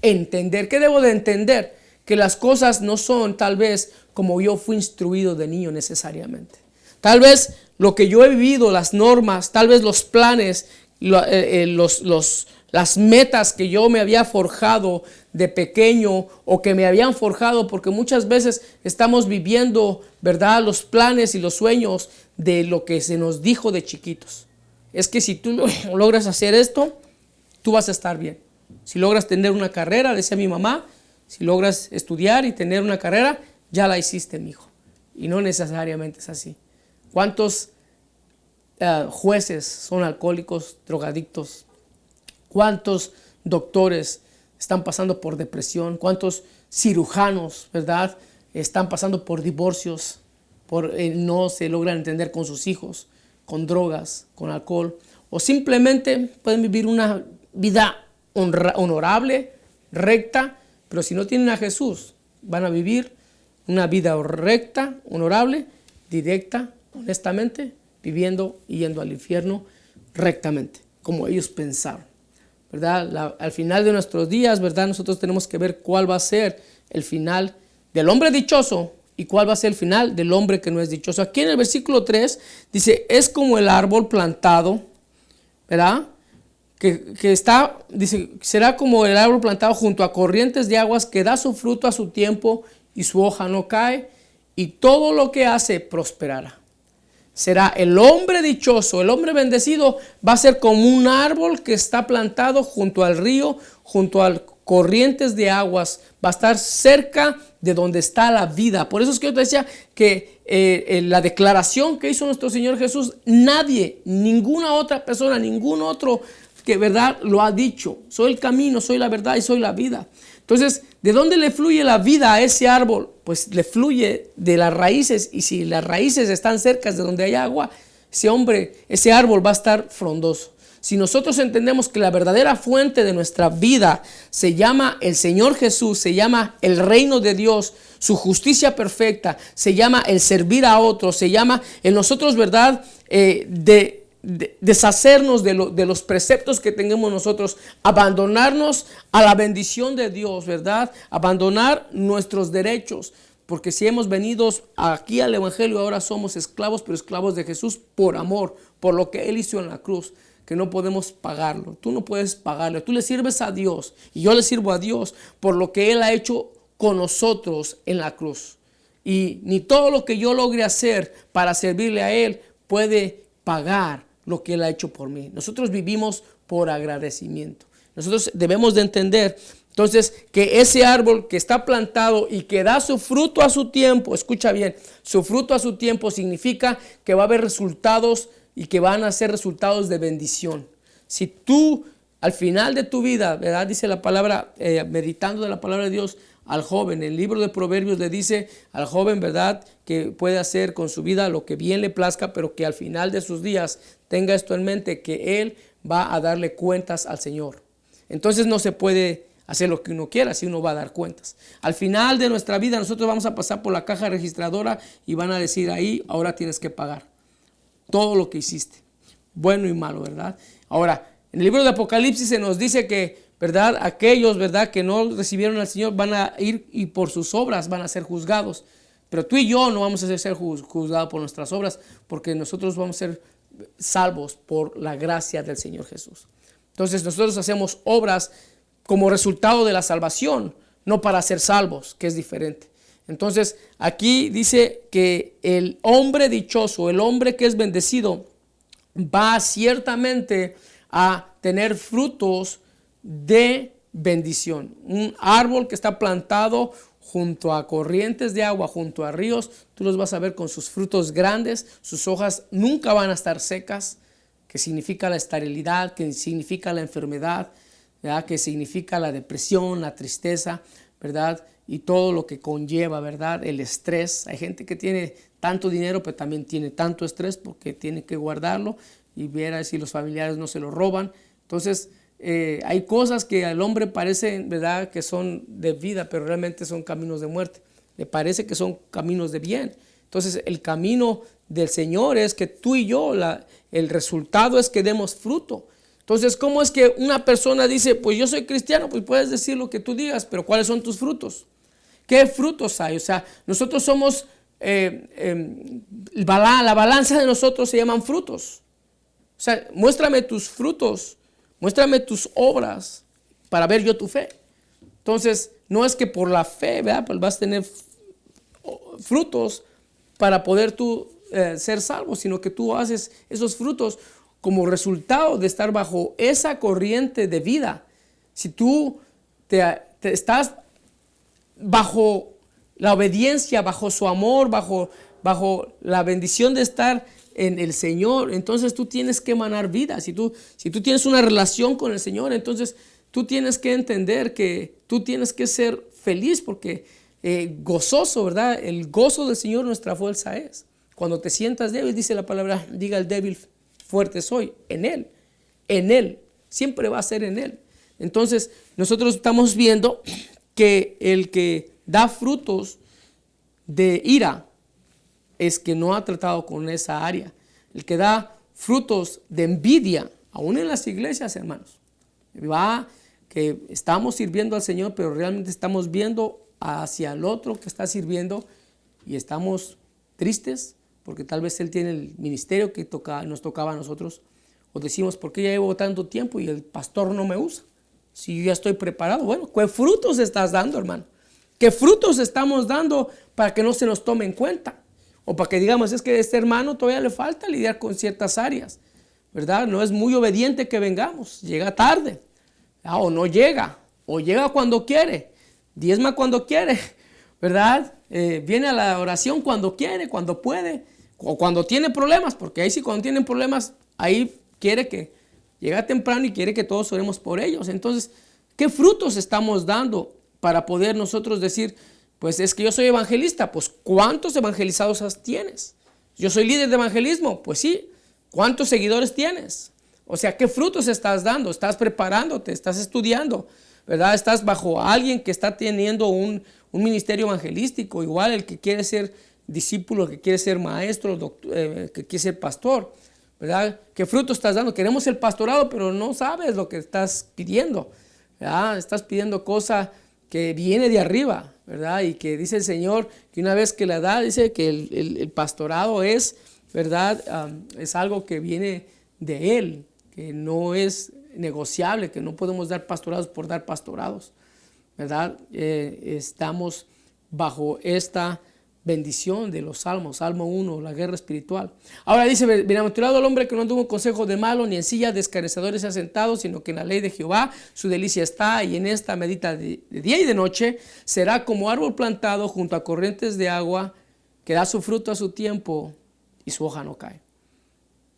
Entender. ¿Qué debo de entender? Que las cosas no son tal vez como yo fui instruido de niño necesariamente. Tal vez lo que yo he vivido, las normas, tal vez los planes, las metas que yo me había forjado de pequeño o que me habían forjado, porque muchas veces estamos viviendo, ¿verdad?, los planes y los sueños de lo que se nos dijo de chiquitos. Es que si tú logras hacer esto, tú vas a estar bien. Si logras tener una carrera, decía mi mamá, si logras estudiar y tener una carrera, ya la hiciste, mijo. Y no necesariamente es así. ¿Cuántos jueces son alcohólicos, drogadictos? ¿Cuántos doctores están pasando por depresión? ¿Cuántos cirujanos, verdad, están pasando por divorcios, no se logran entender con sus hijos, con drogas, con alcohol? O simplemente pueden vivir una vida honorable, recta, Pero si no tienen a Jesús, van a vivir una vida recta, honorable, directa, honestamente, viviendo y yendo al infierno rectamente, como ellos pensaron, ¿verdad? Al final de nuestros días, ¿verdad? Nosotros tenemos que ver cuál va a ser el final del hombre dichoso y cuál va a ser el final del hombre que no es dichoso. Aquí en el versículo 3 dice, es como el árbol plantado, ¿verdad? Que está, dice, será como el árbol plantado junto a corrientes de aguas que da su fruto a su tiempo y su hoja no cae y todo lo que hace prosperará. Será el hombre dichoso, el hombre bendecido, va a ser como un árbol que está plantado junto al río, junto a corrientes de aguas, va a estar cerca de donde está la vida. Por eso es que yo te decía que la declaración que hizo nuestro Señor Jesús, nadie, ninguna otra persona, ningún otro que verdad lo ha dicho. Soy el camino, soy la verdad y soy la vida. Entonces, ¿de dónde le fluye la vida a ese árbol? Pues le fluye de las raíces, y si las raíces están cerca de donde hay agua, ese árbol va a estar frondoso. Si nosotros entendemos que la verdadera fuente de nuestra vida se llama el Señor Jesús, se llama el reino de Dios, su justicia perfecta, se llama el servir a otros, se llama en nosotros, ¿verdad? Deshacernos de los preceptos que tengamos nosotros, abandonarnos a la bendición de Dios, ¿verdad? Abandonar nuestros derechos, porque si hemos venido aquí al Evangelio, ahora somos esclavos, pero esclavos de Jesús por amor, por lo que Él hizo en la cruz, que no podemos pagarlo. Tú no puedes pagarlo, tú le sirves a Dios y yo le sirvo a Dios por lo que Él ha hecho con nosotros en la cruz. Y ni todo lo que yo logre hacer para servirle a Él puede pagar lo que Él ha hecho por mí. Nosotros vivimos por agradecimiento. Nosotros debemos de entender entonces que ese árbol que está plantado y que da su fruto a su tiempo, escucha bien, su fruto a su tiempo significa que va a haber resultados y que van a ser resultados de bendición. Si tú al final de tu vida, ¿verdad? Dice la palabra, meditando de la palabra de Dios, al joven, el libro de Proverbios le dice al joven, ¿verdad?, que puede hacer con su vida lo que bien le plazca, pero que al final de sus días tenga esto en mente, que él va a darle cuentas al Señor. Entonces no se puede hacer lo que uno quiera si uno va a dar cuentas. Al final de nuestra vida nosotros vamos a pasar por la caja registradora y van a decir ahí, ahora tienes que pagar todo lo que hiciste, bueno y malo, ¿verdad? Ahora, en el libro de Apocalipsis se nos dice que, ¿verdad?, aquellos, ¿verdad?, que no recibieron al Señor van a ir y por sus obras van a ser juzgados. Pero tú y yo no vamos a ser juzgados por nuestras obras, porque nosotros vamos a ser salvos por la gracia del Señor Jesús. Entonces nosotros hacemos obras como resultado de la salvación, no para ser salvos, que es diferente. Entonces aquí dice que el hombre dichoso, el hombre que es bendecido, va ciertamente a tener frutos de bendición. Un árbol que está plantado junto a corrientes de agua, junto a ríos, tú los vas a ver con sus frutos grandes, sus hojas nunca van a estar secas, que significa la esterilidad, que significa la enfermedad, ¿verdad?, que significa la depresión, la tristeza, ¿verdad?, y todo lo que conlleva, ¿verdad?, el estrés. Hay gente que tiene tanto dinero, pero también tiene tanto estrés porque tiene que guardarlo y ver si los familiares no se lo roban. Entonces, hay cosas que al hombre parecen, ¿verdad?, que son de vida, pero realmente son caminos de muerte. Le parece que son caminos de bien. Entonces, el camino del Señor es que tú y yo, el resultado es que demos fruto. Entonces, ¿cómo es que una persona dice, pues yo soy cristiano? Pues puedes decir lo que tú digas, pero ¿cuáles son tus frutos? ¿Qué frutos hay? O sea, nosotros somos, la balanza de nosotros se llaman frutos. O sea, muéstrame tus frutos, muéstrame tus obras para ver yo tu fe. Entonces, no es que por la fe, ¿verdad?, pues vas a tener frutos para poder tú ser salvo, sino que tú haces esos frutos como resultado de estar bajo esa corriente de vida. Si tú te estás bajo la obediencia, bajo su amor, bajo la bendición de estar en el Señor, entonces tú tienes que emanar vida. Si tú tienes una relación con el Señor, entonces tú tienes que entender que tú tienes que ser feliz, porque gozoso, ¿verdad? El gozo del Señor nuestra fuerza es. Cuando te sientas débil, dice la palabra, diga el débil, fuerte soy, en Él, siempre va a ser en Él. Entonces nosotros estamos viendo que el que da frutos de ira es que no ha tratado con esa área. El que da frutos de envidia, aún en las iglesias, hermanos, va que estamos sirviendo al Señor, pero realmente estamos viendo hacia el otro que está sirviendo y estamos tristes porque tal vez Él tiene el ministerio que nos tocaba a nosotros, o decimos, ¿por qué ya llevo tanto tiempo y el pastor no me usa? Si yo ya estoy preparado. Bueno, ¿qué frutos estás dando, hermano? ¿Qué frutos estamos dando para que no se nos tome en cuenta? O para que digamos, es que a este hermano todavía le falta lidiar con ciertas áreas, ¿verdad? No es muy obediente que vengamos, llega tarde, o no llega, o llega cuando quiere, diezma cuando quiere, ¿verdad? Viene a la oración cuando quiere, cuando puede, o cuando tiene problemas, porque ahí sí cuando tienen problemas, ahí quiere que llega temprano y quiere que todos oremos por ellos. Entonces, ¿qué frutos estamos dando para poder nosotros decir, pues es que yo soy evangelista? Pues ¿cuántos evangelizados tienes? Yo soy líder de evangelismo, pues sí. ¿Cuántos seguidores tienes? O sea, ¿qué frutos estás dando? ¿Estás preparándote? ¿Estás estudiando? ¿Verdad? ¿Estás bajo alguien que está teniendo un ministerio evangelístico? Igual el que quiere ser discípulo, que quiere ser maestro, que quiere ser pastor, ¿verdad? ¿Qué fruto estás dando? Queremos el pastorado, pero no sabes lo que estás pidiendo, ¿verdad? Estás pidiendo cosa que viene de arriba, ¿verdad? Y que dice el Señor que una vez que la da, dice que el pastorado es, ¿verdad? Es algo que viene de Él, que no es negociable, que no podemos dar pastorados por dar pastorados, ¿verdad? Estamos bajo esta bendición de los salmos. Salmo 1, la guerra espiritual. Ahora dice, bienaventurado el hombre que no tuvo consejo de malo, ni en silla de escarnecedores se ha sentado, sino que en la ley de Jehová su delicia está, y en esta medita de día y de noche. Será como árbol plantado junto a corrientes de agua, que da su fruto a su tiempo y su hoja no cae.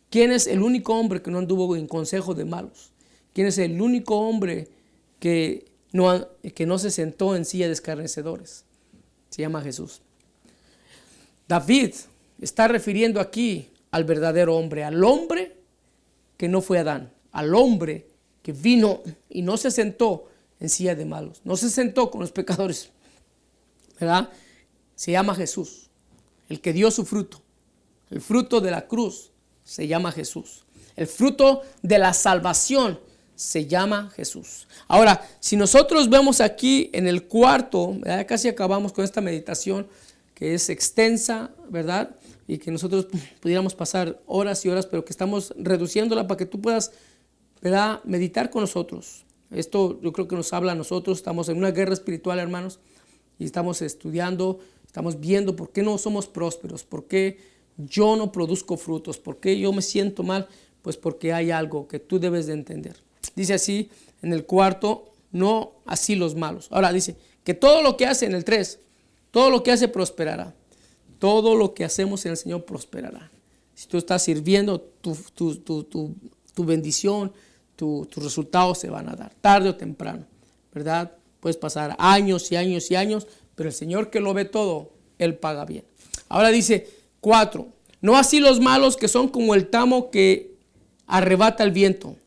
¿Quién es el único hombre que no anduvo en consejo de malos? ¿Quién es el único hombre que no se sentó en silla de escarnecedores? Se llama Jesús. David está refiriendo aquí al verdadero hombre, al hombre que no fue Adán, al hombre que vino y no se sentó en silla de malos, no se sentó con los pecadores, ¿verdad? Se llama Jesús, el que dio su fruto, el fruto de la cruz se llama Jesús, el fruto de la salvación se llama Jesús. Ahora, si nosotros vemos aquí en el cuarto, ¿verdad? Casi acabamos con esta meditación que es extensa, ¿verdad? Y que nosotros pudiéramos pasar horas y horas, pero que estamos reduciéndola para que tú puedas, ¿verdad?, meditar con nosotros. Esto yo creo que nos habla a nosotros. Estamos en una guerra espiritual, hermanos, y estamos estudiando, estamos viendo por qué no somos prósperos, por qué yo no produzco frutos, por qué yo me siento mal. Pues porque hay algo que tú debes de entender. Dice así en el cuarto, no así los malos. Ahora dice que todo lo que hace en el 3, todo lo que hace prosperará. Todo lo que hacemos en el Señor prosperará. Si tú estás sirviendo, tu bendición, tus resultados se van a dar, tarde o temprano, ¿verdad? Puedes pasar años y años y años, pero el Señor que lo ve todo, Él paga bien. Ahora dice 4, no así los malos, que son como el tamo que arrebata el viento.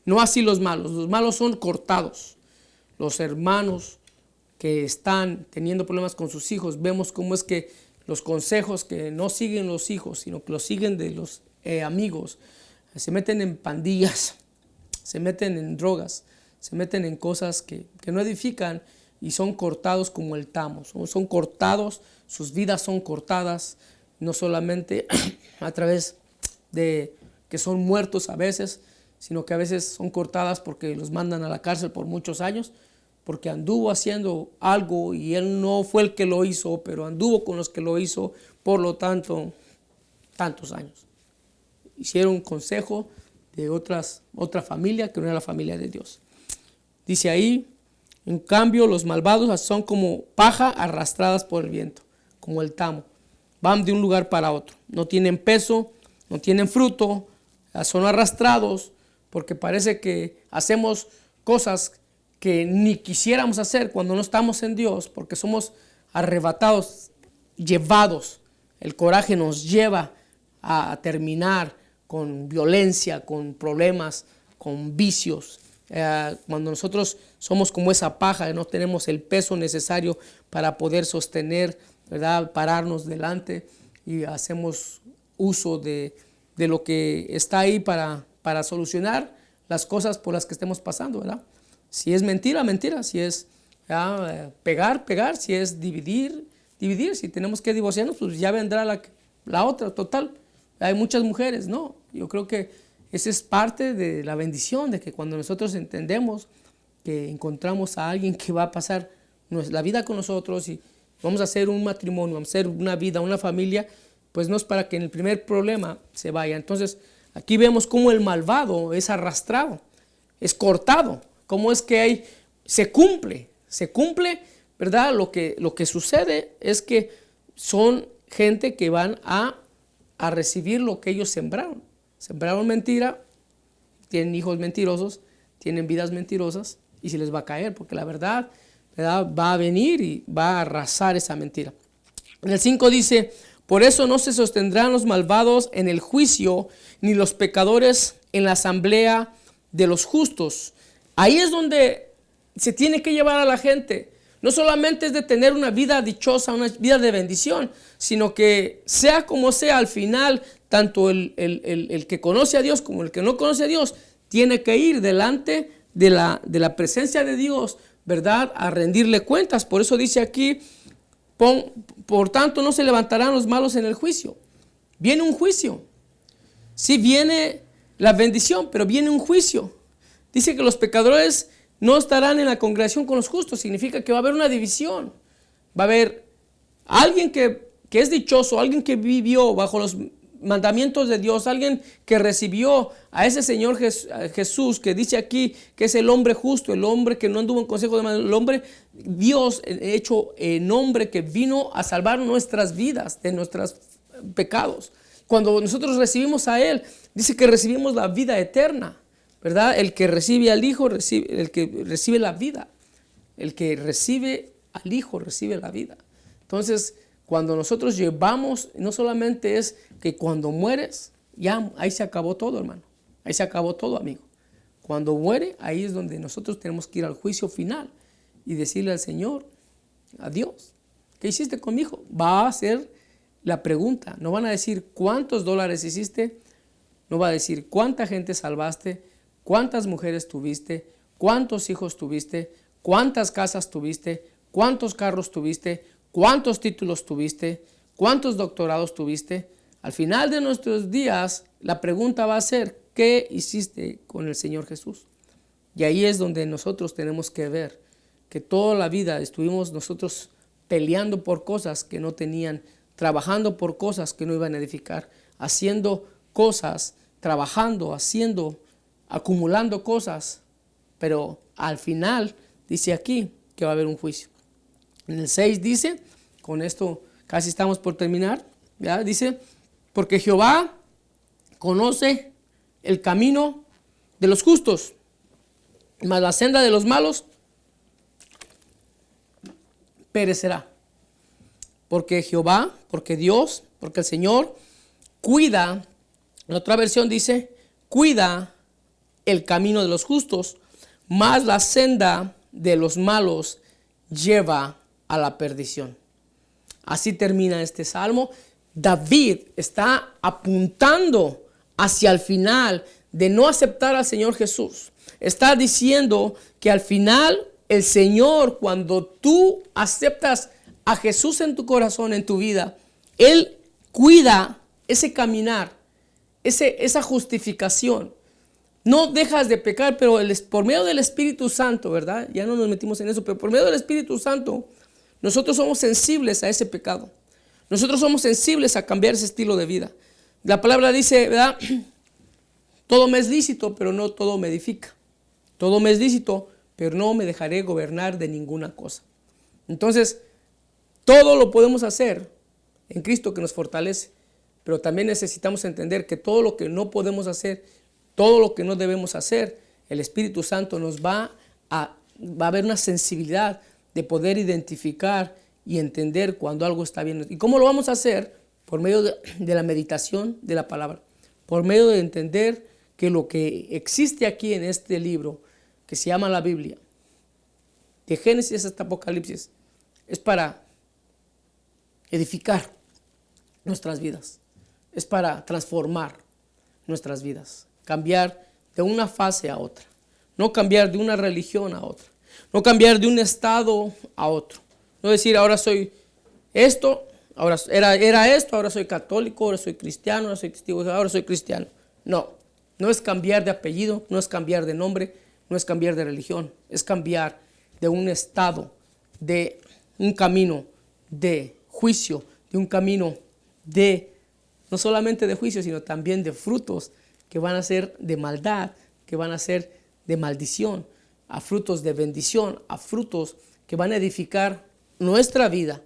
No así los malos son cortados. Los hermanos que están teniendo problemas con sus hijos, vemos cómo es que los consejos que no siguen los hijos, sino que los siguen de los amigos, se meten en pandillas, se meten en drogas, se meten en cosas que no edifican, y son cortados como el tamo. Son cortados, sus vidas son cortadas, no solamente a través de que son muertos a veces, sino que a veces son cortadas porque los mandan a la cárcel por muchos años, porque anduvo haciendo algo y él no fue el que lo hizo, pero anduvo con los que lo hizo, por lo tanto, tantos años. Hicieron consejo de otra familia que no era la familia de Dios. Dice ahí, en cambio, los malvados son como paja arrastradas por el viento, como el tamo. Van de un lugar para otro, no tienen peso, no tienen fruto, son arrastrados porque parece que hacemos cosas que ni quisiéramos hacer cuando no estamos en Dios, porque somos arrebatados, llevados. El coraje nos lleva a terminar con violencia, con problemas, con vicios, Cuando nosotros somos como esa paja, no tenemos el peso necesario para poder sostener, ¿verdad? Pararnos delante y hacemos uso de lo que está ahí para solucionar las cosas por las que estemos pasando, ¿verdad? Si es mentira, mentira. Si es pegar, pegar. Si es dividir, dividir. Si tenemos que divorciarnos, pues ya vendrá la otra, total. Hay muchas mujeres, ¿no? Yo creo que esa es parte de la bendición, de que cuando nosotros entendemos que encontramos a alguien que va a pasar la vida con nosotros y vamos a hacer un matrimonio, vamos a hacer una vida, una familia, pues no es para que en el primer problema se vaya. Entonces, aquí vemos cómo el malvado es arrastrado, es cortado, cómo es que se cumple, ¿verdad? Lo que sucede es que son gente que van a recibir lo que ellos sembraron. Sembraron mentira, tienen hijos mentirosos, tienen vidas mentirosas y se les va a caer, porque la verdad, va a venir y va a arrasar esa mentira. En el 5 dice: por eso no se sostendrán los malvados en el juicio, ni los pecadores en la asamblea de los justos. Ahí es donde se tiene que llevar a la gente. No solamente es de tener una vida dichosa, una vida de bendición, sino que sea como sea, al final, tanto el que conoce a Dios como el que no conoce a Dios, tiene que ir delante de la presencia de Dios, ¿verdad? A rendirle cuentas. Por eso dice aquí: por tanto no se levantarán los malos en el juicio. Viene un juicio. Sí viene la bendición, pero viene un juicio. Dice que los pecadores no estarán en la congregación con los justos. Significa que va a haber una división. Va a haber alguien que es dichoso, alguien que vivió bajo los mandamientos de Dios, alguien que recibió a ese Señor Jesús, que dice aquí que es el hombre justo, el hombre que no anduvo en consejo de malos, el hombre Dios hecho en hombre que vino a salvar nuestras vidas de nuestros pecados. Cuando nosotros recibimos a Él, dice que recibimos la vida eterna, ¿verdad? El que recibe al Hijo, el que recibe la vida. El que recibe al Hijo, recibe la vida. Entonces, cuando nosotros llevamos, no solamente es que cuando mueres, ya ahí se acabó todo, hermano. Ahí se acabó todo, amigo. Cuando muere, ahí es donde nosotros tenemos que ir al juicio final y decirle al Señor: adiós, ¿qué hiciste con mi hijo? Va a ser la pregunta. No van a decir cuántos dólares hiciste, no va a decir cuánta gente salvaste, cuántas mujeres tuviste, cuántos hijos tuviste, cuántas casas tuviste, cuántos carros tuviste, cuántos títulos tuviste, cuántos doctorados tuviste. Al final de nuestros días, la pregunta va a ser: ¿qué hiciste con el Señor Jesús? Y ahí es donde nosotros tenemos que ver que toda la vida estuvimos nosotros peleando por cosas que no tenían, trabajando por cosas que no iban a edificar, haciendo cosas, trabajando, haciendo, acumulando cosas, pero al final dice aquí que va a haber un juicio. En el 6 dice, con esto casi estamos por terminar, ¿ya? Dice: porque Jehová conoce el camino de los justos, mas la senda de los malos perecerá. Porque Jehová, porque Dios, porque el Señor cuida, en otra versión dice, cuida el camino de los justos, mas la senda de los malos lleva a la perdición. Así termina este salmo. David está apuntando hacia el final de no aceptar al Señor Jesús. Está diciendo que al final el Señor, cuando tú aceptas a Jesús en tu corazón, en tu vida, Él cuida ese caminar, esa justificación. No dejas de pecar, pero por medio del Espíritu Santo, ¿verdad? Ya no nos metimos en eso, pero por medio del Espíritu Santo, nosotros somos sensibles a ese pecado. Nosotros somos sensibles a cambiar ese estilo de vida. La palabra dice, ¿verdad? Todo me es lícito, pero no todo me edifica. Todo me es lícito, pero no me dejaré gobernar de ninguna cosa. Entonces, todo lo podemos hacer en Cristo que nos fortalece, pero también necesitamos entender que todo lo que no podemos hacer, todo lo que no debemos hacer, el Espíritu Santo nos va a haber una sensibilidad de poder identificar y entender cuando algo está bien. ¿Y cómo lo vamos a hacer? Por medio de la meditación de la palabra, por medio de entender que lo que existe aquí en este libro, que se llama la Biblia, de Génesis hasta Apocalipsis, es para edificar nuestras vidas, es para transformar nuestras vidas, cambiar de una fase a otra, no cambiar de una religión a otra, no cambiar de un estado a otro, no decir ahora soy esto, ahora era esto, ahora soy católico, ahora soy cristiano, ahora soy testigo, ahora soy cristiano. No, no es cambiar de apellido, no es cambiar de nombre, no es cambiar de religión, es cambiar de un estado, de un camino de juicio, de un camino de, no solamente de juicio, sino también de frutos que van a ser de maldad, que van a ser de maldición, a frutos de bendición, a frutos que van a edificar nuestra vida,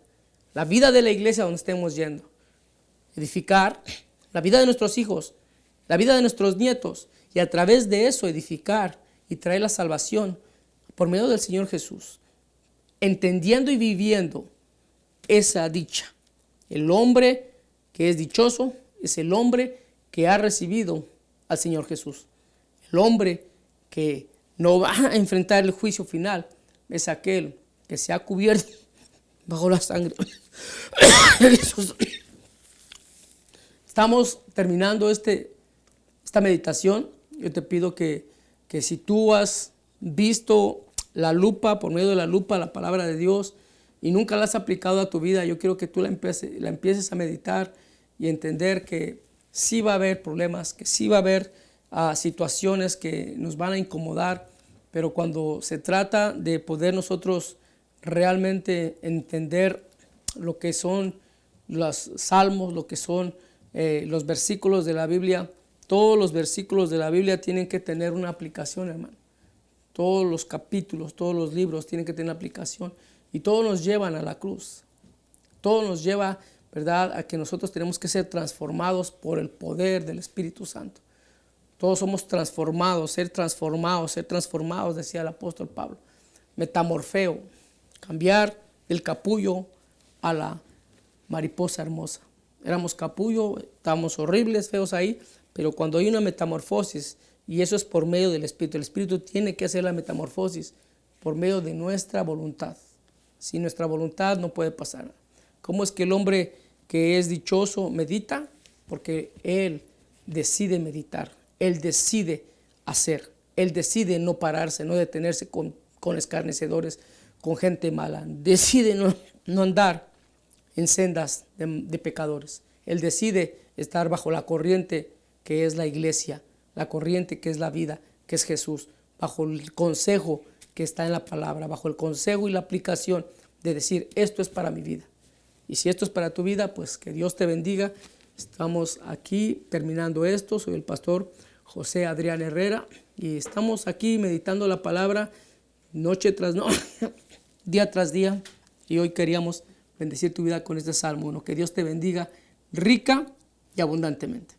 la vida de la iglesia donde estemos yendo, edificar la vida de nuestros hijos, la vida de nuestros nietos, y a través de eso edificar y traer la salvación por medio del Señor Jesús, entendiendo y viviendo esa dicha. El hombre que es dichoso es el hombre que ha recibido al Señor Jesús. El hombre que no va a enfrentar el juicio final es aquel que se ha cubierto bajo la sangre de Jesús. Estamos terminando esta meditación. Yo te pido que si tú has visto la lupa, por medio de la lupa, la palabra de Dios, y nunca la has aplicado a tu vida, yo quiero que tú la empieces a meditar y entender que sí va a haber problemas, que sí va a haber situaciones que nos van a incomodar, pero cuando se trata de poder nosotros realmente entender lo que son los salmos, lo que son los versículos de la Biblia, todos los versículos de la Biblia tienen que tener una aplicación, hermano. Todos los capítulos, todos los libros tienen que tener aplicación, y todos nos llevan a la cruz. Todo nos lleva, ¿verdad?, a que nosotros tenemos que ser transformados por el poder del Espíritu Santo. Todos somos transformados, ser transformados, decía el apóstol Pablo. Metamorfeo, cambiar del capullo a la mariposa hermosa. Éramos capullo, estábamos horribles, feos ahí, pero cuando hay una metamorfosis, y eso es por medio del Espíritu, el Espíritu tiene que hacer la metamorfosis por medio de nuestra voluntad. Sin nuestra voluntad no puede pasar. ¿Cómo es que el hombre que es dichoso medita? Porque él decide meditar, él decide hacer, él decide no pararse, no detenerse con escarnecedores, con gente mala, decide no andar en sendas de pecadores. Él decide estar bajo la corriente que es la iglesia, la corriente que es la vida, que es Jesús, bajo el consejo que está en la palabra, bajo el consejo y la aplicación de decir, esto es para mi vida. Y si esto es para tu vida, pues que Dios te bendiga. Estamos aquí terminando esto. Soy el pastor José Adrián Herrera y estamos aquí meditando la palabra noche tras noche, día tras día. Y hoy queríamos bendecir tu vida con este salmo 1. Que Dios te bendiga rica y abundantemente.